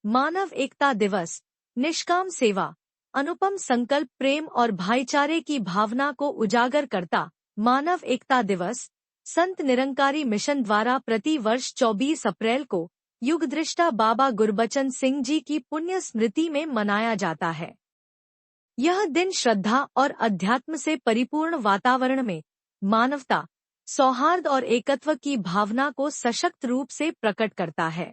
मानव एकता दिवस, निष्काम सेवा, अनुपम संकल्प, प्रेम और भाईचारे की भावना को उजागर करता मानव एकता दिवस संत निरंकारी मिशन द्वारा प्रति वर्ष 24 अप्रैल को युगदृष्टा बाबा गुरबचन सिंह जी की पुण्य स्मृति में मनाया जाता है। यह दिन श्रद्धा और अध्यात्म से परिपूर्ण वातावरण में मानवता, सौहार्द और एकत्व की भावना को सशक्त रूप से प्रकट करता है।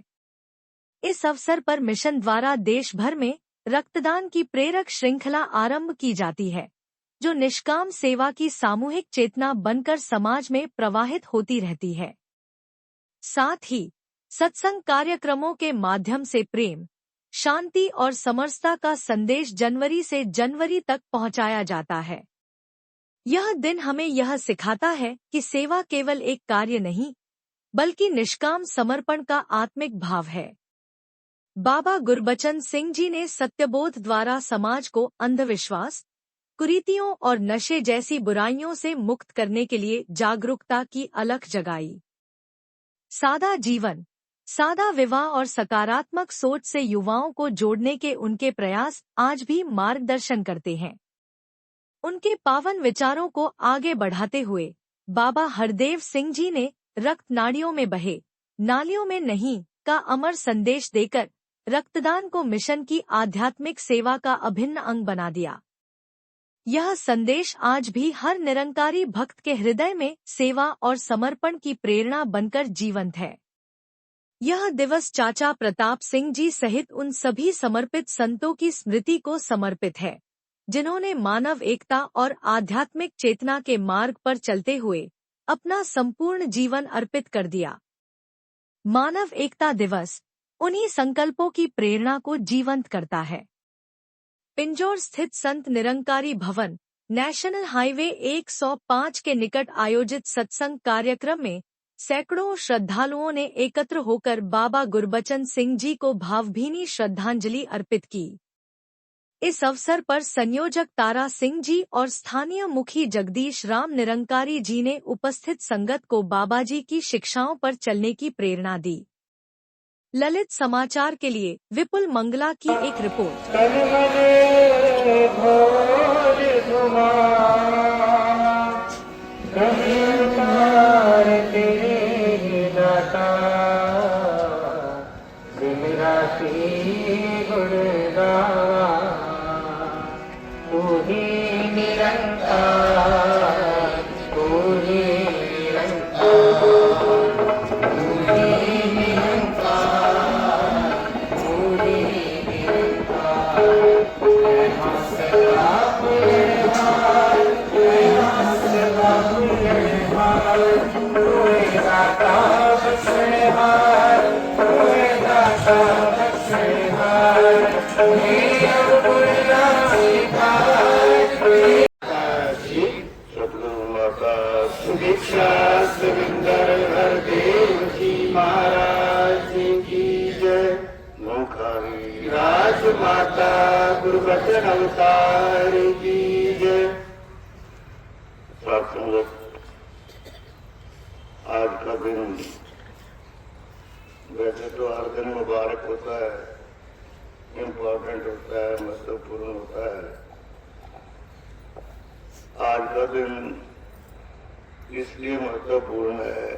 इस अवसर पर मिशन द्वारा देश भर में रक्तदान की प्रेरक श्रृंखला आरंभ की जाती है, जो निष्काम सेवा की सामूहिक चेतना बनकर समाज में प्रवाहित होती रहती है। साथ ही सत्संग कार्यक्रमों के माध्यम से प्रेम, शांति और समरसता का संदेश जनवरी से जनवरी तक पहुंचाया जाता है। यह दिन हमें यह सिखाता है कि सेवा केवल एक कार्य नहीं, बल्कि निष्काम समर्पण का आत्मिक भाव है। बाबा गुरबचन सिंह जी ने सत्यबोध द्वारा समाज को अंधविश्वास, कुरीतियों और नशे जैसी बुराइयों से मुक्त करने के लिए जागरूकता की अलख जगाई। सादा जीवन, सादा विवाह और सकारात्मक सोच से युवाओं को जोड़ने के उनके प्रयास आज भी मार्गदर्शन करते हैं। उनके पावन विचारों को आगे बढ़ाते हुए बाबा हरदेव सिंह जी ने रक्त नाड़ियों में बहे, नालियों में नहीं का अमर संदेश देकर रक्तदान को मिशन की आध्यात्मिक सेवा का अभिन्न अंग बना दिया। यह संदेश आज भी हर निरंकारी भक्त के हृदय में सेवा और समर्पण की प्रेरणा बनकर जीवंत है। यह दिवस चाचा प्रताप सिंह जी सहित उन सभी समर्पित संतों की स्मृति को समर्पित है, जिन्होंने मानव एकता और आध्यात्मिक चेतना के मार्ग पर चलते हुए अपना संपूर्ण जीवन अर्पित कर दिया। मानव एकता दिवस उन्हीं संकल्पों की प्रेरणा को जीवंत करता है। पिंजौर स्थित संत निरंकारी भवन, नेशनल हाईवे 105 के निकट आयोजित सत्संग कार्यक्रम में सैकड़ों श्रद्धालुओं ने एकत्र होकर बाबा गुरबचन सिंह जी को भावभीनी श्रद्धांजलि अर्पित की। इस अवसर पर संयोजक तारा सिंह जी और स्थानीय मुखी जगदीश राम निरंकारी जी ने उपस्थित संगत को बाबाजी की शिक्षाओं पर चलने की प्रेरणा दी। ललित समाचार के लिए विपुल मंगला की एक रिपोर्ट। माता गुरबचन अवतार की जय। आज का दिन वैसे तो हर दिन मुबारक होता है, इम्पोर्टेंट होता है, महत्वपूर्ण होता है। आज का दिन इसलिए महत्वपूर्ण है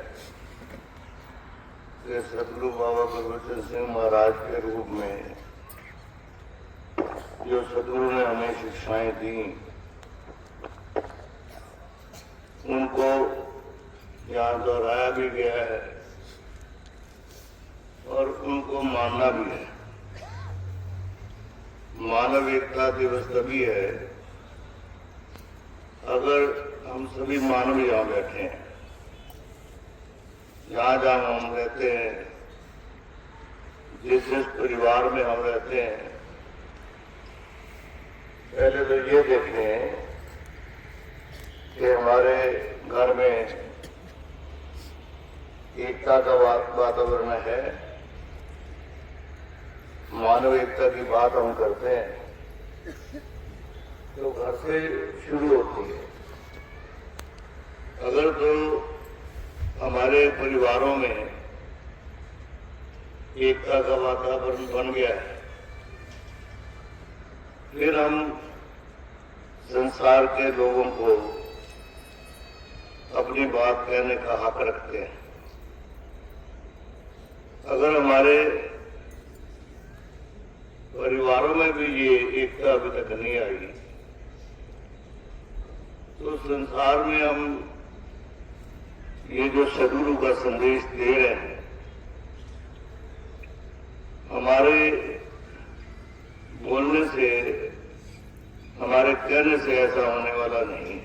कि सतगुरु बाबा गुरबचन सिंह महाराज के रूप में जो सतगुरु ने हमें शिक्षाएं दी, उनको यहाँ दोहराया भी गया है और उनको मानना भी है। मानव एकता दिवस तभी है अगर हम सभी मानव यहाँ बैठे हैं, जहाँ जहाँ हम रहते हैं, जिस जिस परिवार में हम रहते हैं। पहले तो ये देखें कि हमारे घर में एकता का वातावरण है। मानव एकता की बात हम करते हैं तो घर से शुरू होती है। अगर तो हमारे परिवारों में एकता का वातावरण बन गया है, फिर हम संसार के लोगों को अपनी बात कहने का हक रखते हैं। अगर हमारे परिवारों में भी ये एकता अभी तक नहीं आई, तो संसार में हम ये जो सदगुरु का संदेश दे रहे हैं, हमारे बोलने से, हमारे कहने से ऐसा होने वाला नहीं है।